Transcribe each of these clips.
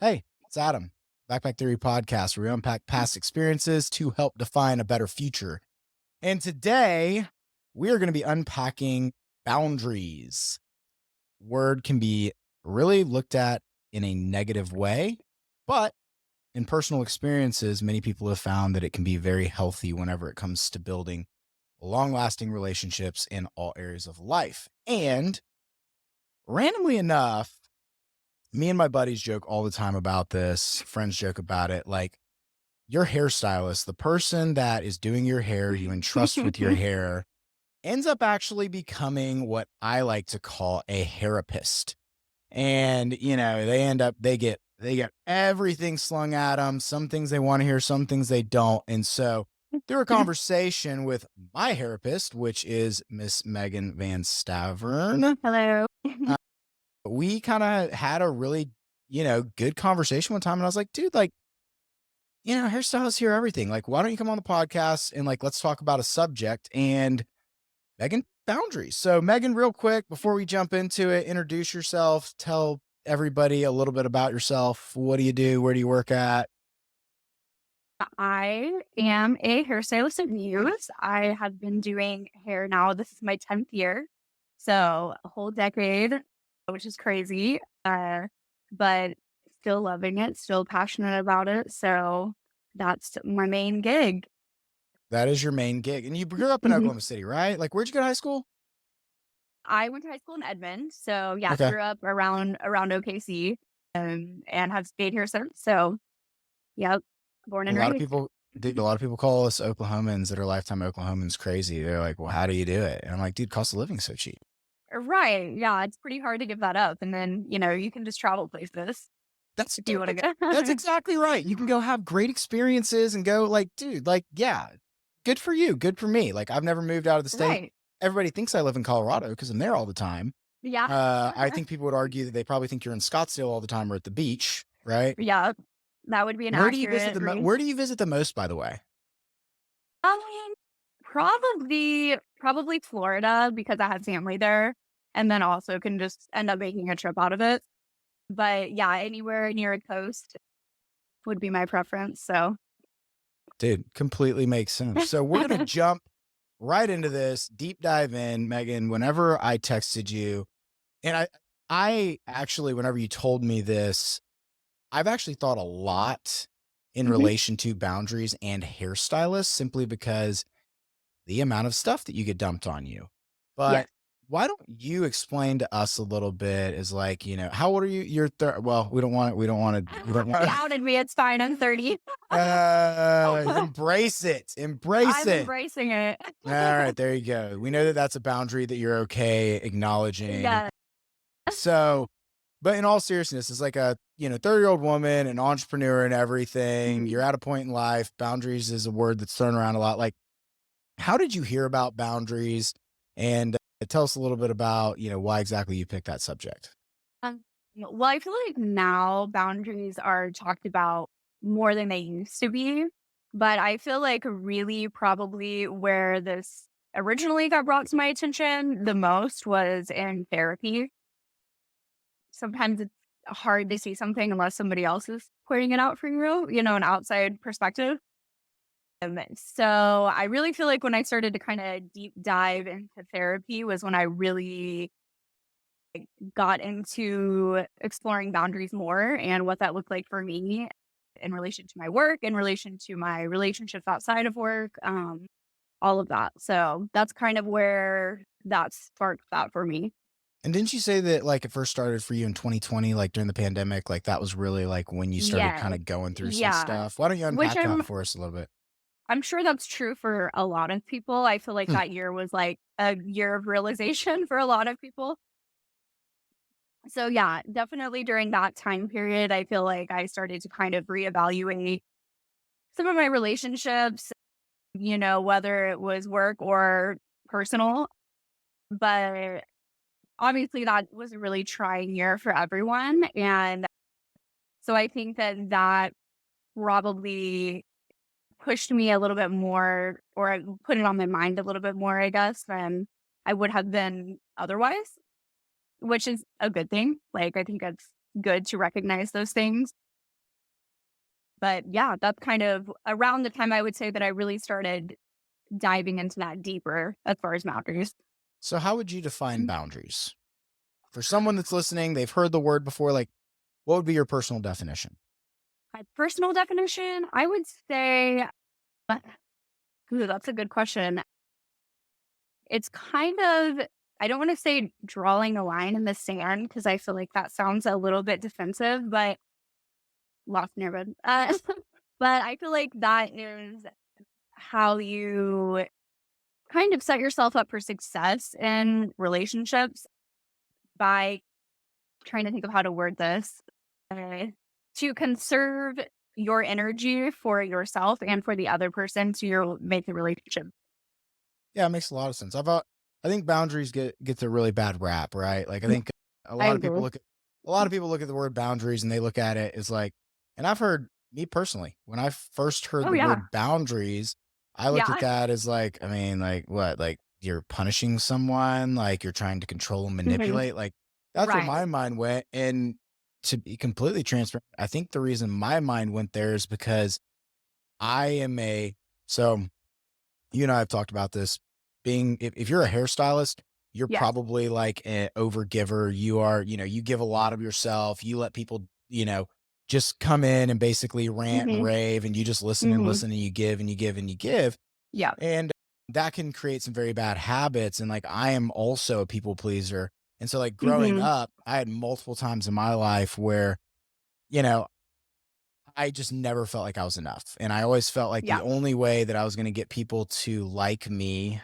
Hey, it's Adam. Backpack Theory Podcast, where we unpack past experiences to help define a better future. And today, we are going to be unpacking boundaries. Word can be really looked at in a negative way, but in personal experiences, many people have found that it can be very healthy whenever it comes to building long lasting relationships in all areas of life. And randomly enough, me and my buddies joke all the time about this. Friends joke about it. Like, your hairstylist, the person that is doing your hair, you entrust with your hair, ends up actually becoming what I like to call a therapist. And, they get everything slung at them. Some things they want to hear, some things they don't. And so through a conversation with my therapist, which is Miss Meghan Van Stavern, Hello. we kind of had a really, good conversation one time. And I was like, dude, like, hairstylists hear everything. Like, why don't you come on the podcast and like, let's talk about a subject? And Megan, boundaries. So, Megan, real quick, before we jump into it, introduce yourself, tell everybody a little bit about yourself. What do you do? Where do you work at? I am a hairstylist at Muse. I have been doing hair now. This is my 10th year. So a whole decade, which is crazy. But still loving it, still passionate about it. So that's my main gig. That is your main gig. And you grew up in Mhm. Oklahoma City, right? Like, where'd you go to high school? I went to high school in Edmond. So yeah, Okay. grew up around OKC and have stayed here since. So yep, born A and lot of raised. people, dude, a lot of people call us Oklahomans that are lifetime Oklahomans crazy. They're like, well, how do you do it? And I'm like, dude, cost of living is so cheap. Right, yeah, it's pretty hard to give that up, and then, you can just travel places That's if you dude, wanna like, go. that's exactly right. You can go have great experiences and go like, dude, like, yeah, good for you, good for me. Like, I've never moved out of the state. Right, Everybody thinks I live in Colorado because I'm there all the time. yeah. I think people would argue that they probably think you're in Scottsdale all the time or at the beach, right? Yeah, that would be an Where do you visit accurate the read. where do you visit the most, by the way? Um, probably Florida because I have family there, and then also can just end up making a trip out of it, but, yeah, anywhere near a coast would be my preference, so Dude, completely makes sense. So we're gonna jump right into this, deep dive in, Megan. Whenever I texted you, and I actually, whenever you told me this, I've actually thought a lot in Mhm, relation to boundaries and hairstylists simply because the amount of stuff that you get dumped on you. yes. But why don't you explain to us a little bit is like, how old are you? You're well, we don't He want outed me, it's fine, I'm 30. embrace it. Embrace I'm it. embracing it. All right, there you go. We know that that's a boundary that you're okay acknowledging. Yeah. So, but in all seriousness, it's like a, 30-year-old woman, an entrepreneur and everything. Mhm. You're at a point in life. Boundaries is a word that's thrown around a lot. Like, how did you hear about boundaries? And tell us a little bit about, why exactly you picked that subject. Well, I feel like now boundaries are talked about more than they used to be. But I feel like really probably where this originally got brought to my attention the most was in therapy. Sometimes it's hard to see something unless somebody else is pointing it out for you, an outside perspective. So I really feel like when I started to kind of deep dive into therapy was when I really got into exploring boundaries more and what that looked like for me in relation to my work, in relation to my relationships outside of work, all of that. So that's kind of where that sparked that for me. And didn't you say that like it first started for you in 2020, like during the pandemic, like that was really like when you started kind Yes. of going through some Yeah. stuff? Why don't you Which unpack I'm that for us a little bit? I'm sure that's true for a lot of people. I feel like Hmm. that year was like a year of realization for a lot of people. So yeah, definitely during that time period, I feel like I started to kind of reevaluate some of my relationships, whether it was work or personal. But obviously, that was a really trying year for everyone. And so I think that probably pushed me a little bit more or put it on my mind a little bit more, I guess, than I would have been otherwise, which is a good thing. Like, I think it's good to recognize those things. But yeah, that's kind of around the time I would say that I really started diving into that deeper as far as boundaries. So how would you define boundaries? For someone that's listening, they've heard the word before, like, what would be your personal definition? My personal definition, I would say, ooh, that's a good question. It's kind of, I don't want to say drawing a line in the sand because I feel like that sounds a little bit defensive, but lost neighborhood. But I feel like that is how you kind of set yourself up for success in relationships by trying to think of how to word this. Uh, to conserve your energy for yourself and for the other person to make the relationship. Yeah, it makes a lot of sense. I think boundaries gets a really bad rap, right? Like I Mm, think a I lot of people agree. look at a lot of people look at the word boundaries and they look at it as like, and I've heard me personally, when I first heard Oh the yeah. word boundaries, I looked at Yeah. that as like, I mean, like what? Like you're punishing someone, like you're trying to control and Mhm. manipulate. Like that's where Right. my mind went. And to be completely transparent, I think the reason my mind went there is because I am a so you and I have talked about this. Being if you're a hairstylist, you're Yes. probably like an overgiver. You are, you give a lot of yourself. You let people, just come in and basically rant and Mhm. rave, and you just listen and Mhm. listen, and you give and you give and you give. Yeah. And that can create some very bad habits. And like I am also a people pleaser. And so like growing Mhm. up, I had multiple times in my life where, you know, I just never felt like I was enough. And I always felt like the Yeah. only way that I was going to get people to like me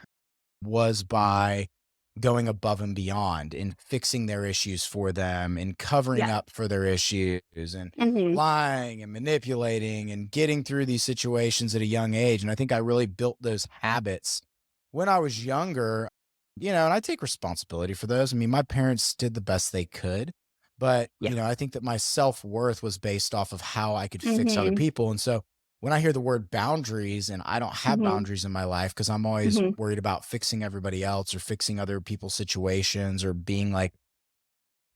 was by going above and beyond and fixing their issues for them and covering Yeah. up for their issues and Mhm. lying and manipulating and getting through these situations at a young age. And I think I really built those habits when I was younger, and I take responsibility for those. I mean, my parents did the best they could, but, Yeah. I think that my self worth was based off of how I could fix other Mhm. people. And so when I hear the word boundaries and I don't have Mhm. boundaries in my life because I'm always Mhm. worried about fixing everybody else or fixing other people's situations or being like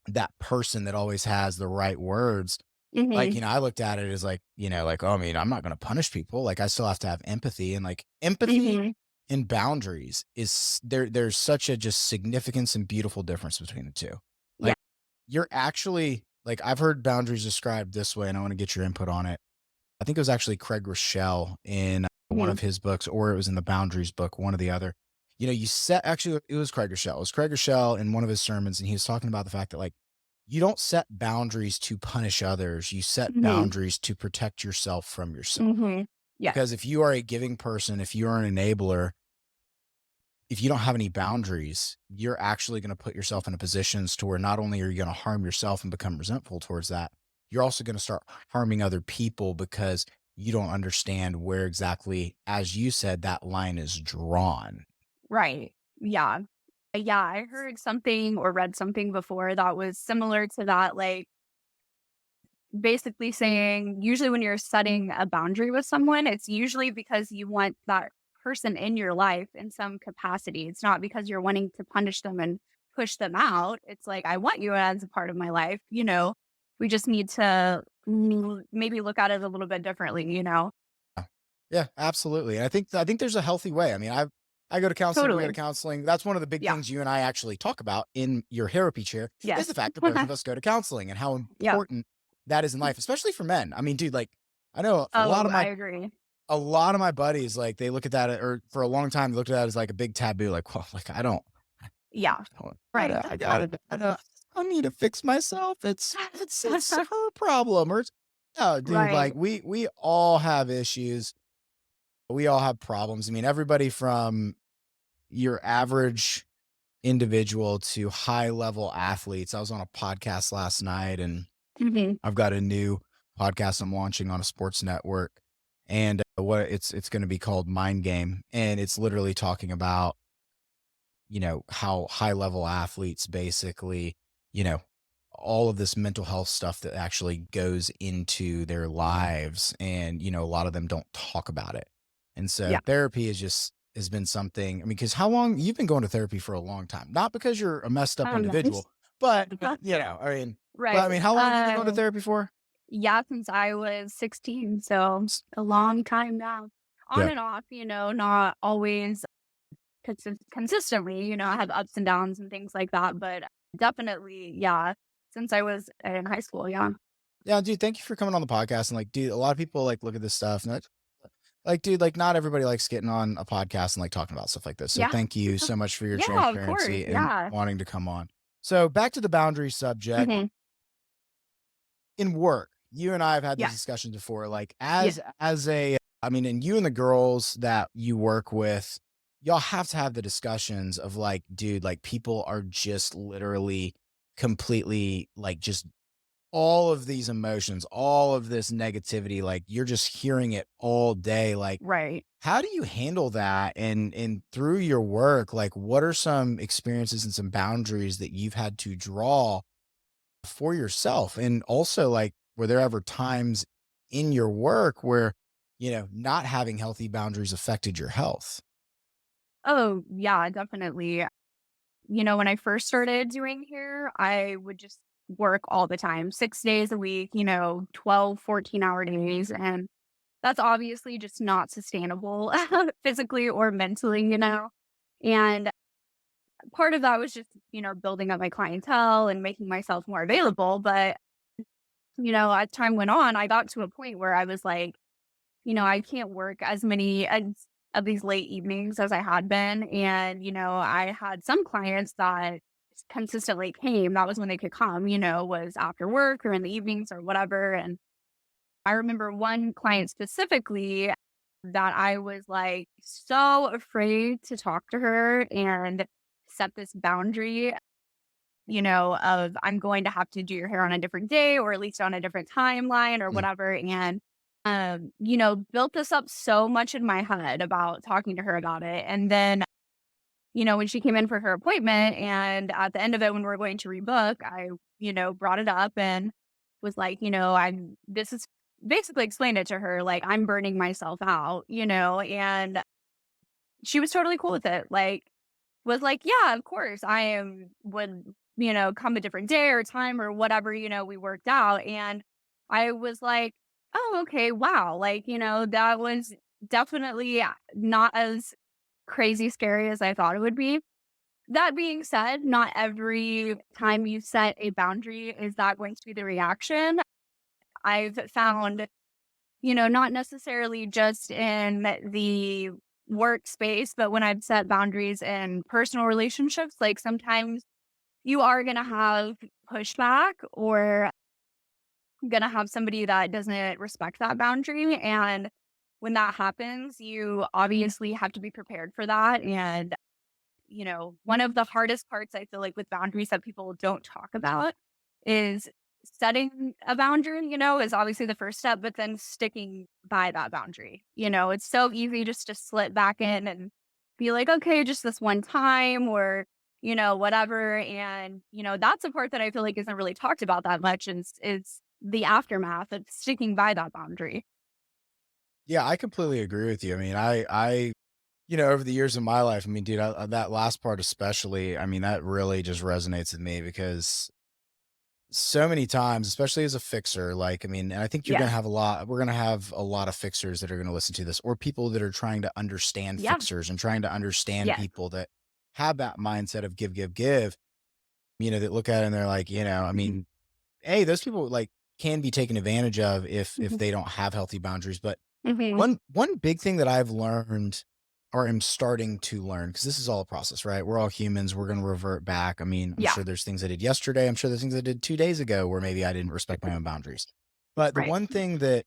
that person that always has the right words. Like, Mhm. I looked at it as like, like, oh, I mean, I'm not going to punish people. Like, I still have to have empathy and like empathy Mhm. and boundaries is there's such a just significance and beautiful difference between the two. Yeah. Like, you're actually like, I've heard boundaries described this way, and I want to get your input on it. I think it was actually Craig Rochelle in one Mhm. of his books, or it was in the Boundaries book, one or the other. You set actually it was Craig Rochelle. It was Craig Rochelle in one of his sermons, and he was talking about the fact that like you don't set boundaries to punish others. You set Mhm. boundaries to protect yourself from yourself. Mhm. Because Yes. if you are a giving person, if you are an enabler, if you don't have any boundaries, you're actually going to put yourself in a positions to where not only are you going to harm yourself and become resentful towards that, you're also going to start harming other people because you don't understand where exactly, as you said, that line is drawn. Right. Yeah. Yeah, I heard something or read something before that was similar to that, like basically saying usually when you're setting a boundary with someone, it's usually because you want that person in your life in some capacity. It's not because you're wanting to punish them and push them out. It's like, I want you as a part of my life. We just need to maybe look at it a little bit differently. Yeah, yeah, absolutely. And I think there's a healthy way. I mean, I go to counseling, we go to Totally. counseling. That's one of the big Yeah. things you and I actually talk about in your therapy chair is the Yes. fact that both of us go to counseling and how Yep. important that is in life, especially for men. I mean, dude, like I know a lot Oh, of I my agree. A lot of my buddies, like, they look at that or for a long time, they looked at that as, like, a big taboo, like, "Well, like, Yeah. I Right. don't I gotta I need to fix myself, it's her problem," or it's no, dude, Right. like, we all have issues, we all have problems, I mean, everybody from your average individual to high-level athletes. I was on a podcast last night, and Mhm. I've got a new podcast I'm launching on a sports network, and what it's going to be called Mind Game, and it's literally talking about how high level athletes basically you know all of this mental health stuff that actually goes into their lives, and a lot of them don't talk about it, and so Yeah. therapy has been something. I mean, because how long you've been going to therapy for a long time, not because you're a messed up Nice. individual, but I mean, Right. how long have you been going to therapy for? Yeah, since I was 16, so a long time now. On Yeah. and off, not always consistently, I have ups and downs and things like that, but definitely, yeah, since I was in high school, yeah. Yeah, dude, thank you for coming on the podcast. And like, dude, a lot of people like look at this stuff and like, dude, like not everybody likes getting on a podcast and like talking about stuff like this. So Yeah. thank you so much for your Yeah, of course, transparency and yeah. wanting to come on. So back to the boundary subject Mhm. in work. You and I have had these Yeah, discussions before. Like yeah, as a I mean, and you and the girls that you work with, y'all have to have the discussions of like, dude, like people are just literally completely like just all of these emotions, all of this negativity, like you're just hearing it all day. Like, right. how do you handle that? And through your work, like what are some experiences and some boundaries that you've had to draw for yourself? And also like, were there ever times in your work where, not having healthy boundaries affected your health? Oh, yeah, definitely. When I first started doing hair, I would just work all the time, 6 days a week, 12, 14-hour days, and that's obviously just not sustainable physically or mentally. And part of that was just, building up my clientele and making myself more available. But, as time went on, I got to a point where I was like, I can't work as many of these late evenings as I had been. And, I had some clients that consistently came. That was when they could come, was after work or in the evenings or whatever. And I remember one client specifically that I was like so afraid to talk to her and set this boundary, of I'm going to have to do your hair on a different day or at least on a different timeline or Mm, whatever. And, built this up so much in my head about talking to her about it. And then, when she came in for her appointment and at the end of it, when we are going to rebook, I, brought it up and was like, this is basically explained it to her, like, I'm burning myself out, and she was totally cool with it. Like, was like, "Yeah, of course, would, come a different day or time or whatever, we worked out." And I was like, "Oh, okay, wow." Like, that was definitely not as crazy scary as I thought it would be. That being said, not every time you set a boundary is that going to be the reaction. I've found, not necessarily just in the workspace, but when I've set boundaries in personal relationships, like sometimes you are going to have pushback or going to have somebody that doesn't respect that boundary. And when that happens, you obviously have to be prepared for that. And, one of the hardest parts I feel like with boundaries that people don't talk about is setting a boundary, is obviously the first step, but then sticking by that boundary. It's so easy just to slip back in and be like, okay, just this one time or, whatever. And, that's a part that I feel like isn't really talked about that much is the aftermath of sticking by that boundary. Yeah, I completely agree with you. I mean, over the years of my life, I mean, dude, that last part especially, I mean, that really just resonates with me because so many times, especially as a fixer, like, I mean, and I think Yeah. we're gonna have a lot of fixers that are gonna listen to this, or people that are trying to understand Yeah. fixers and trying to understand Yes. people that have that mindset of give, give, give, that look at it and they're like, I Mhm. mean, hey, those people like can be taken advantage of if Mhm. they don't have healthy boundaries. But Mhm. one big thing that I've learned or am starting to learn, because this is all a process, right? We're all humans. We're going to revert back. I mean, I'm Yeah. sure there's things I did yesterday. I'm sure there's things I did 2 days ago where maybe I didn't respect my own boundaries. But the Right. one thing that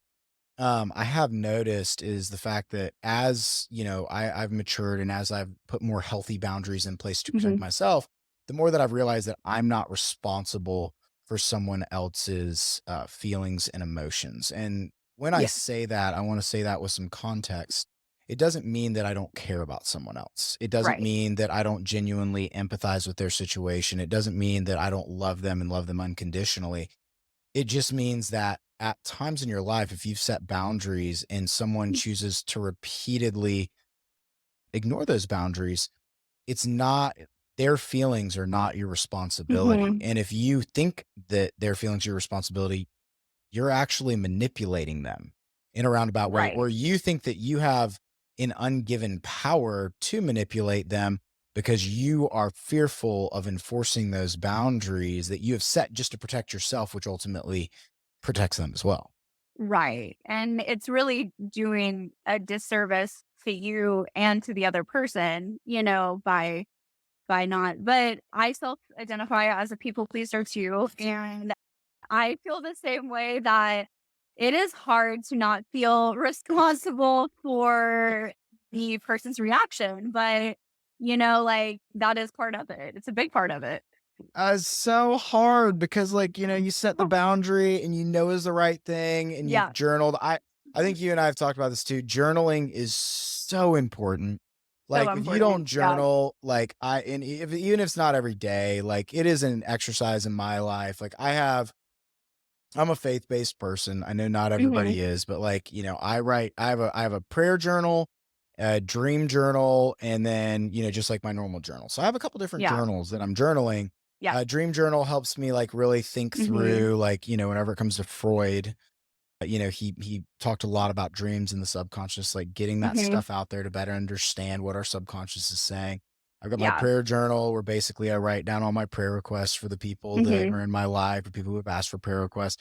I have noticed is the fact that as I've matured and as I've put more healthy boundaries in place to protect Mhm. myself, the more that I've realized that I'm not responsible for someone else's feelings and emotions. And when I Yeah. say that, I want to say that with some context. It doesn't mean that I don't care about someone else. It doesn't Right. mean that I don't genuinely empathize with their situation. It doesn't mean that I don't love them and love them unconditionally. It just means that at times in your life, if you've set boundaries and someone chooses to repeatedly ignore those boundaries, it's not their feelings are not your responsibility. Mhm. And if you think that their feelings are your responsibility, you're actually manipulating them in a roundabout way, Right. or you think that you have an ungiven power to manipulate them because you are fearful of enforcing those boundaries that you have set just to protect yourself, which ultimately protects them as well. Right. And it's really doing a disservice to you and to the other person, by not. But I self-identify as a people pleaser too, and I feel the same way that it is hard to not feel responsible for the person's reaction, but like that is part of it. It's a big part of it. It's so hard because, like, you set the Oh, boundary and you know is the right thing and you've yeah, journaled. I think you and I have talked about this too. Journaling is so important. so Like, if you don't important. Yeah. journal, like and if even if it's not every day, like it is an exercise in my life. Like I'm a faith-based person. I know not Hmm. everybody is, but like, I have a prayer journal, a dream journal, and then, just like my normal journal. So I have a couple different Yeah. journals that I'm journaling. Yeah. Dream journal helps me like really think Hmm. through, like, whenever it comes to Freud, he talked a lot about dreams and the subconscious, like getting that Hmm. stuff out there to better understand what our subconscious is saying. I've got my Yeah. prayer journal where basically I write down all my prayer requests for the people that Hmm. are in my life, or people who have asked for prayer requests.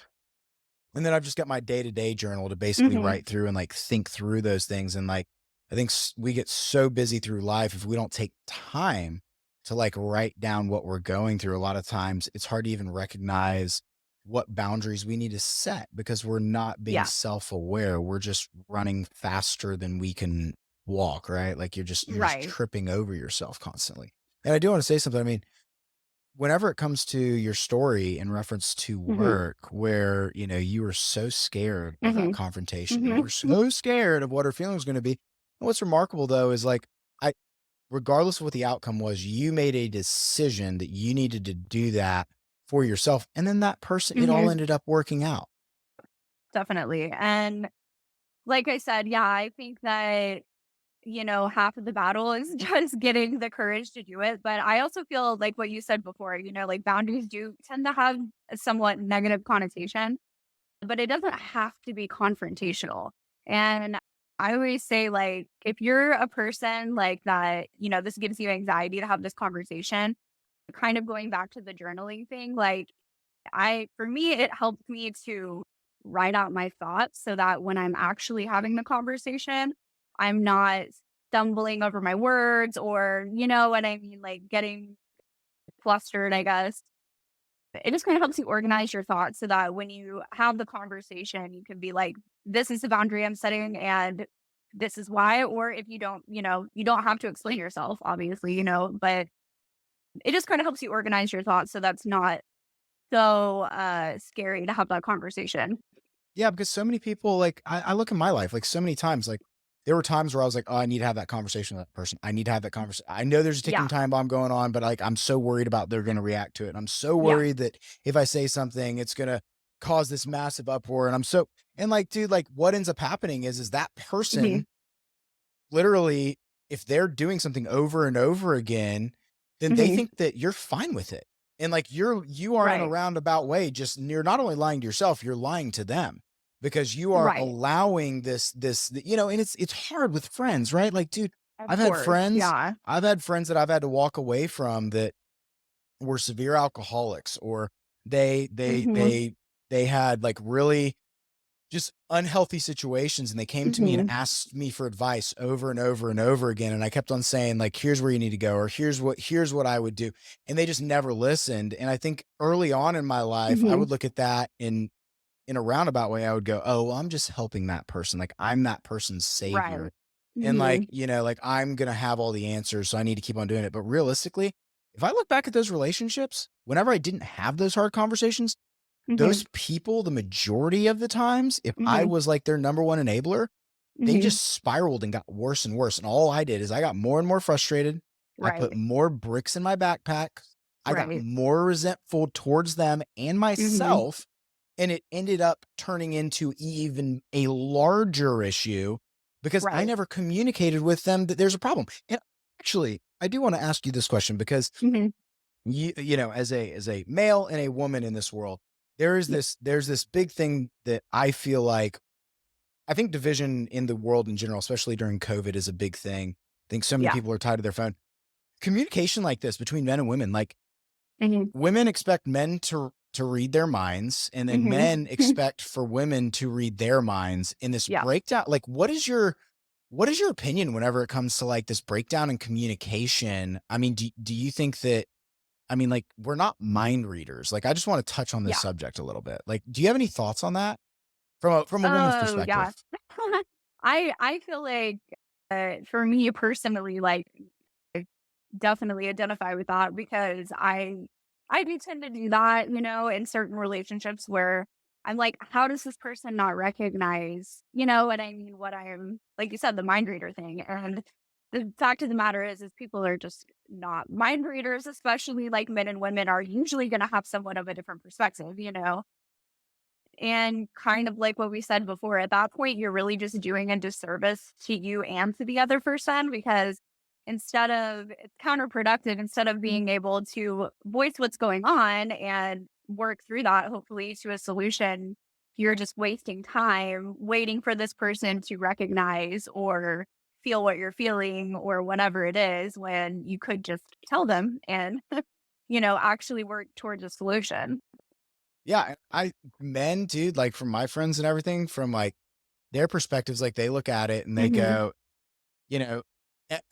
And then I've just got my day-to-day journal to basically Hmm. write through and like think through those things. And like, I think we get so busy through life. If we don't take time to like write down what we're going through, a lot of times it's hard to even recognize what boundaries we need to set because we're not being Yeah. self-aware. We're just running faster than we can walk, right? Like you're just Right. tripping over yourself constantly. And I do want to say something. I mean, whenever it comes to your story in reference to Hmm. work where, you were so scared of that Hmm. confrontation, you Hmm. were so scared of what her feelings were going to be. And what's remarkable though is like, I regardless of what the outcome was, you made a decision that you needed to do that for yourself, and then that person, it all Hmm. ended up working out. Definitely. And like I said, yeah, I think that half of the battle is just getting the courage to do it. But I also feel like what you said before, like boundaries do tend to have a somewhat negative connotation, but it doesn't have to be confrontational. And I always say, like, if you're a person like that, this gives you anxiety to have this conversation, kind of going back to the journaling thing, like, for me, it helped me to write out my thoughts so that when I'm actually having the conversation, I'm not stumbling over my words or, what I mean, like getting flustered, I guess. It just kind of helps you organize your thoughts so that when you have the conversation, you can be like, this is the boundary I'm setting and this is why. Or if you don't, you don't have to explain yourself, obviously, but it just kind of helps you organize your thoughts so that's not so scary to have that conversation. Yeah, because so many people, like, I look in my life, like so many times, like there were times where I was like, oh, I need to have that conversation with that person. I need to have that conversation. I know there's a ticking Yeah. time bomb going on, but like I'm so worried about they're going to react to it. I'm so Yeah. worried that if I say something, it's going to cause this massive uproar. And like, dude, like what ends up happening is that Mhm. person literally, if they're doing something over and over again, then they Mhm. think that you're fine with it. And like you are in a Right. roundabout way, just you're not only lying to yourself, you're lying to them because you are Right. allowing and it's hard with friends, right? Like, dude, Of I've had course. friends, Yeah. I've had friends that I've had to walk away from that were severe alcoholics, or they they Mhm. they they had like really just unhealthy situations, and they came to me and Mhm. asked me for advice over and over and over again, and I kept on saying like, here's where you need to go, or here's what I would do, and they just never listened. And I think early on in my life I Mhm. would look at that in a roundabout way. I would go, oh well, I'm just helping that person, like I'm that person's Right. savior, and like, Mhm. like I'm gonna have all the answers, so I need to keep on doing it. But realistically, if I look back at those relationships, whenever I didn't have those hard conversations, Mhm. those people, the majority of the times, if I Mhm. was like their number one enabler, they Mhm. just spiraled and got worse and worse. And all I did is I got more and more frustrated. I put Right. more bricks in my backpack. I got Right. more resentful towards them and Mhm. myself. And it ended up turning into even a larger issue because I Right. never communicated with them that there's a problem. And actually, I do want to ask you this question because Mhm. as a male and a woman in this world, Yeah. there's this big thing that I feel like I think division in the world in general, especially during COVID, is a big thing. I think so many Yeah. people are tied to their phone. Communication like this between men and women, like Mhm. women expect men to read their minds, and then Mhm. men expect for women to read their minds in this Yeah. breakdown. Like, what is your opinion whenever it comes to like this breakdown in communication? I mean, do you think that I mean, like, we're not mind readers. Like, I just want to touch on this Yeah. subject a little bit. Like, do you have any thoughts on that from a woman's Oh, yeah. perspective? I feel like, for me personally, like, I definitely identify with that because I do tend to do that, in certain relationships where I'm like, how does this person not recognize, what I mean, what I am, like you said, the mind reader thing. And the fact of the matter is people are just not mind readers, especially like men and women are usually going to have somewhat of a different perspective. And kind of like what we said before, at that point, you're really just doing a disservice to you and to the other person because it's counterproductive, instead of being able to voice what's going on and work through that, hopefully to a solution, you're just wasting time waiting for this person to recognize or feel what you're feeling or whatever it is when you could just tell them and, actually work towards a solution. Yeah, I men, dude, like from my friends and everything, from like their perspectives, like they look at it and they Hmm. go, you know,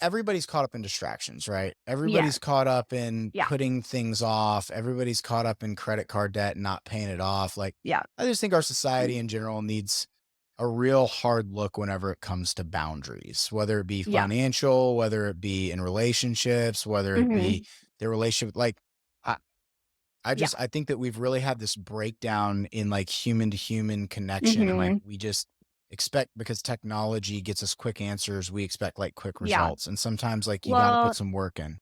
everybody's caught up in distractions, right? Yeah. Everybody's caught up in Yeah. putting things off. Everybody's caught up in credit card debt and not paying it off. Like, Yeah. I just think our society in general needs a real hard look whenever it comes to boundaries, whether it be Yeah. financial, whether it be in relationships, whether it be Mhm. their relationship. Like, Yeah. I think that we've really had this breakdown in like human to human connection, and like Mhm. we just expect because technology gets us quick answers, we expect like quick Yeah. results. And sometimes like you got to put Well, some work in.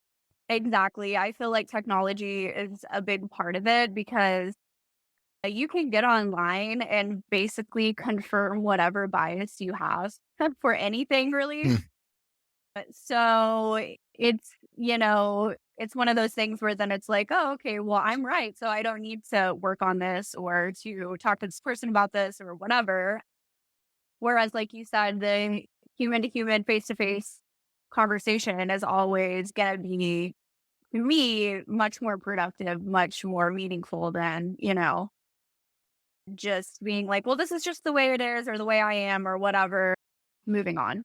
exactly. I feel like technology is a big part of it because you can get online and basically confirm whatever bias you have for anything, really. Hmm. So it's one of those things where then it's like, oh, okay, well, I'm right. So I don't need to work on this or to talk to this person about this or whatever. Whereas, like you said, the human to human, face to face conversation is always going to be, to me, much more productive, much more meaningful than, just being like, well, this is just the way it is or the way I am or whatever. Moving on.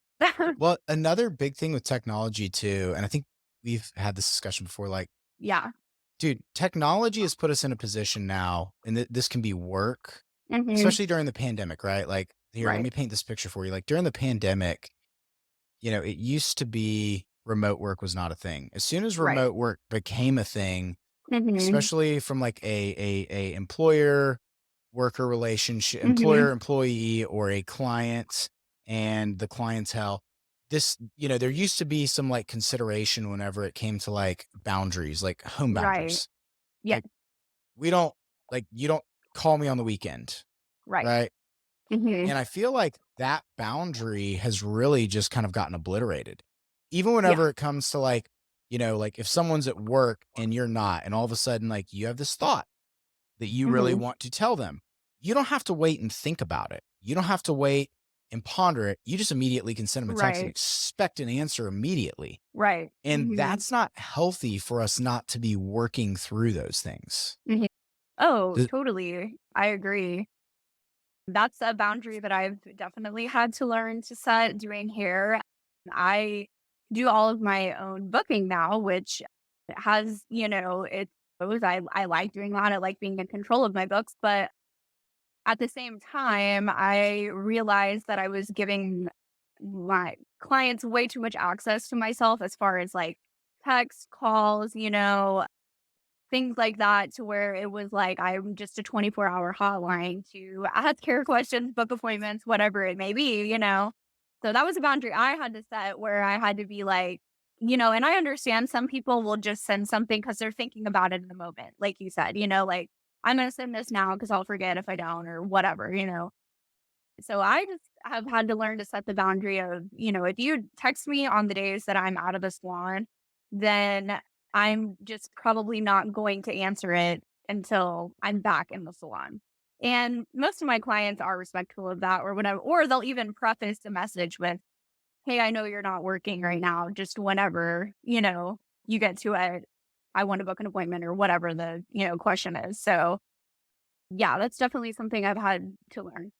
Well, another big thing with technology too, and I think we've had this discussion before, like, Yeah. dude, technology has put us in a position now, and this can be work, Hmm. especially during the pandemic, right? Like, here, let Right. me paint this picture for you. Like during the pandemic, it used to be remote work was not a thing. As soon as Right. remote work became a thing, Hmm. especially from like a employer worker relationship, Hmm. employer employee, or a client and the clientele, there used to be some like consideration whenever it came to like boundaries, like home Right. boundaries. Yeah. Like, we don't like you don't call me on the weekend, Right. right? Hmm. And I feel like that boundary has really just kind of gotten obliterated. Even Yeah. whenever it comes to like, like if someone's at work and you're not, and all of a sudden, like you have this thought that you really Hmm. want to tell them, you don't have to wait and think about it. You don't have to wait and ponder it. You just immediately can send them a text and Right. expect an answer immediately. Right. And Hmm. that's not healthy for us not to be working through those things. Hmm. Oh, Th- totally. I agree. That's a boundary that I've definitely had to learn to set doing hair. I do all of my own booking now, which has, it goes. I like doing that. I like being in control of my books. But at the same time, I realized that I was giving my clients way too much access to myself as far as like text calls, things like that, to where it was like I'm just a 24-hour hotline to ask care questions, book appointments, whatever it may be. So that was a boundary I had to set where I had to be like, and I understand some people will just send something because they're thinking about it in the moment. Like you said, like I'm going to send this now because I'll forget if I don't or whatever. So I just have had to learn to set the boundary of, if you text me on the days that I'm out of the salon, then I'm just probably not going to answer it until I'm back in the salon. And most of my clients are respectful of that or whatever, or they'll even preface the message with, "Hey, I know you're not working right now. Just whenever, you get to it, I want to book an appointment," or whatever the, question is. So yeah, that's definitely something I've had to learn.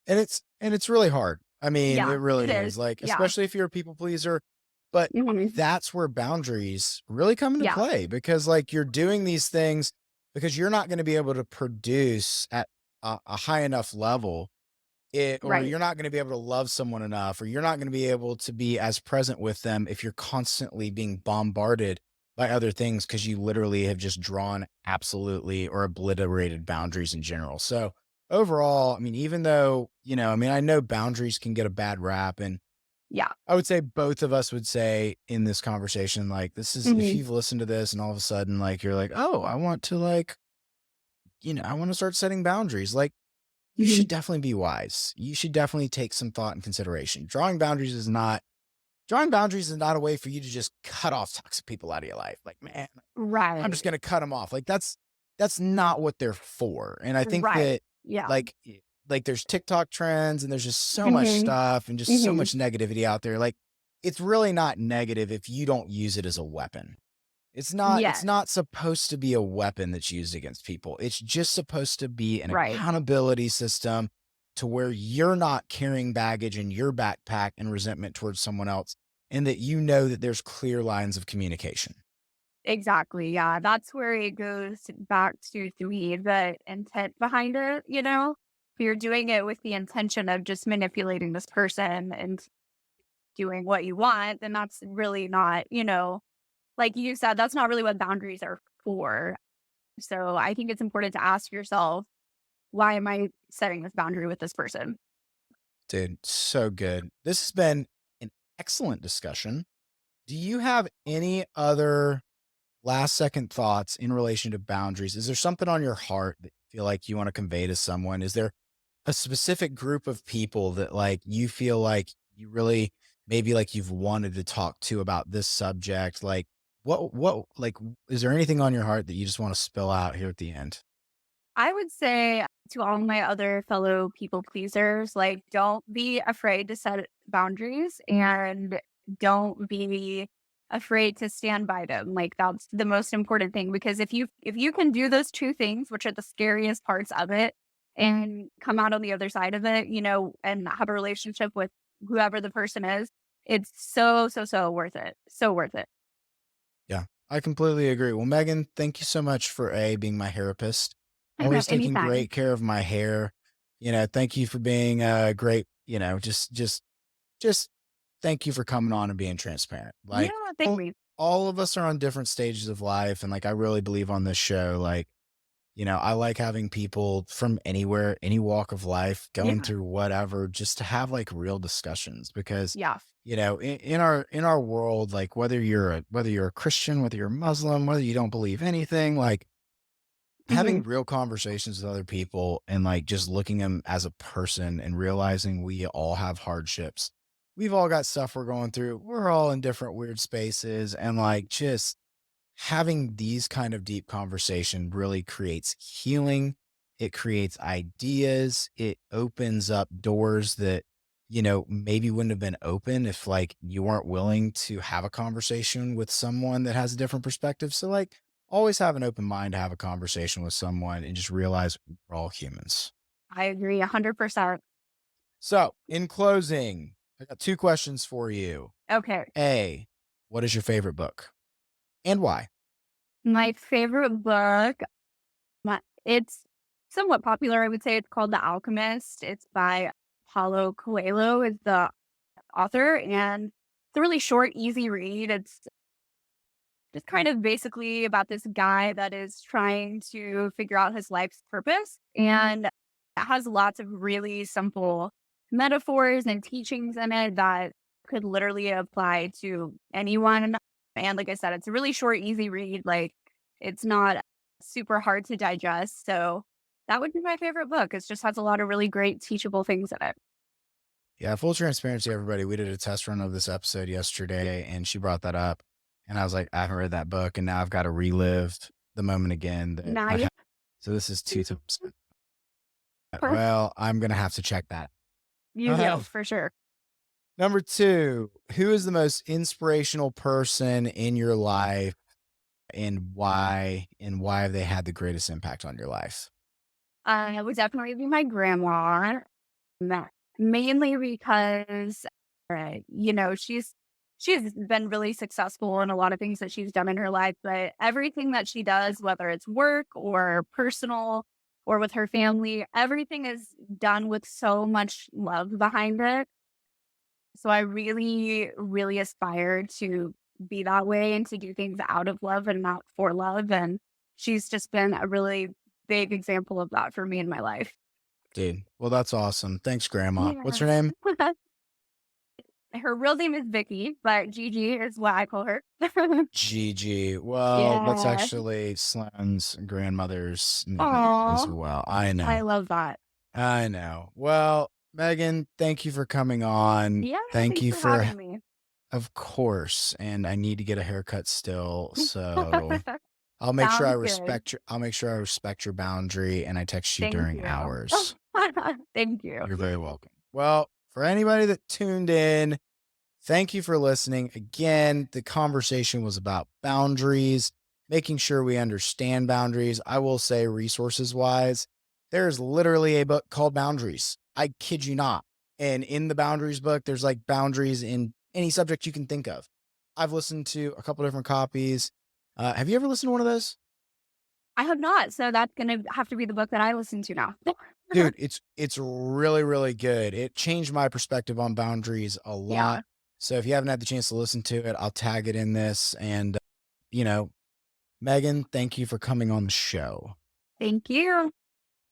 And it's really hard. I mean, it Yeah, it really is. is, like, Yeah. especially if you're a people pleaser, but Mhm. that's where boundaries really come into Yeah. play because, like, you're doing these things because you're not gonna be able to produce at a high enough level or Right. you're not gonna be able to love someone enough, or you're not gonna be able to be as present with them if you're constantly being bombarded by other things because you literally have just drawn absolutely or obliterated boundaries in general. So, overall, I mean, even though, I mean, I know boundaries can get a bad rap, and Yeah. I would say both of us would say in this conversation, like, this is if Mhm. you've listened to this and all of a sudden, like, you're like, "Oh, I want to, like, I wanna start setting boundaries," like, you Mhm. should definitely be wise. You should definitely take some thought and consideration. Drawing boundaries is not a way for you to just cut off toxic people out of your life. Like, man, I'm just Right. gonna cut them off. Like that's not what they're for. And I think Right. that Yeah. like there's TikTok trends and there's just so much Mhm. stuff and just so Mhm. much negativity out there. Like it's really not negative if you don't use it as a weapon. It's Yes. not supposed to be a weapon that's used against people. It's just supposed to be an Right. accountability system to where you're not carrying baggage in your backpack and resentment towards someone else, and that you know that there's clear lines of communication. Exactly. Yeah. That's where it goes back to the intent behind it, If you're doing it with the intention of just manipulating this person and doing what you want, then that's really not, like you said, that's not really what boundaries are for. So I think it's important to ask yourself, why am I setting this boundary with this person? Dude, so good. This has been an excellent discussion. Do you have any other last second thoughts in relation to boundaries? Is there something on your heart that you feel like you want to convey to someone? Is there a specific group of people that like you feel like you really maybe like you've wanted to talk to about this subject? Like is there anything on your heart that you just want to spill out here at the end? I would say to all my other fellow people pleasers, like, don't be afraid to set boundaries and don't be afraid to stand by them. Like, that's the most important thing because if you can do those two things, which are the scariest parts of it, and come out on the other side of it, and have a relationship with whoever the person is, it's so, so, so worth it. So worth it. Yeah, I completely agree. Well, Megan, thank you so much for being my therapist. Always taking Anytime. great care of my hair. Thank you for being great. Just thank you for coming on and being transparent. Yeah, Like thank all, me. all of us are on different stages of life, and like I really believe on this show, like I like having people from anywhere, any walk of life, going Yeah. through whatever, just to have like real discussions because Yeah. in our world, like whether you're a Christian, whether you're a Muslim, whether you don't believe anything, like Hmm. having real conversations with other people and like just looking them as a person and realizing we all have hardships. We've all got stuff we're going through. We're all in different weird spaces and like just having these kind of deep conversation really creates healing. It creates ideas. It opens up doors that, maybe wouldn't have been open if like you weren't willing to have a conversation with someone that has a different perspective. So like always have an open mind to have a conversation with someone and just realize we're all humans. I agree 100%. So in closing, I got two questions for you. Okay. A, what is your favorite book and why? My favorite book, it's somewhat popular. I would say it's called The Alchemist. It's by Paulo Coelho is the author, and it's a really short, easy read. It's just kind of basically about this guy that is trying to figure out his life's purpose, and it has lots of really simple metaphors and teachings in it that could literally apply to anyone. And like I said, it's a really short, easy read. Like, it's not super hard to digest. So that would be my favorite book. It just has a lot of really great teachable things in it. Yeah, full transparency, everybody. We did a test run of this episode yesterday, and she brought that up, and I was like, I haven't read that book, and now I've got to relive the moment again that Now I've you had. So this is 2 times. per Well, I'm gonna have to check that. you Uh, do for sure. Number 2, who is the most inspirational person in your life and why? And why have they had the greatest impact on your life? It would definitely be my grandma. Ma Mainly because, she's been really successful in a lot of things that she's done in her life, but everything that she does, whether it's work or personal or with her family, everything is done with so much love behind it. So I really, really aspire to be that way and to do things out of love and not for love, and she's just been a really big example of that for me in my life. Dude, well, that's awesome. Thanks, grandma. What's her Yes. name? Her real name is Vicky, but Gigi is what I call her. Gigi. Well, that's Yeah. actually Sloane's grandmother's name as Aw, well. I I know. love that. I know. Well, Megan, thank you for coming on. Yeah, Thank thanks you for for, having me. of course. And I need to get a haircut still, so Sounds good. I'll make sure I respect your boundary and I text you Thank during you. hours. Thank you. You're very welcome. Well, for anybody that tuned in, thank you for listening. Again, the conversation was about boundaries, making sure we understand boundaries. I will say, resources wise, there's literally a book called Boundaries. I kid you not. And in the boundaries book, there's like boundaries in any subject you can think of. I've listened to a couple different copies. Have you ever listened to one of those? I have not, so that's gonna have to be the book that I listen to now. Dude, it's really, really good. It changed my perspective on boundaries a lot. Yeah. So if you haven't had the chance to listen to it, I'll tag it in this. And, you know, Megan, thank you for coming on the show. Thank you.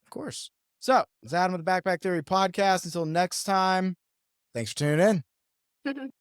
Of course. So it's Adam with the Backpack Theory podcast. Until next time, thanks for tuning in.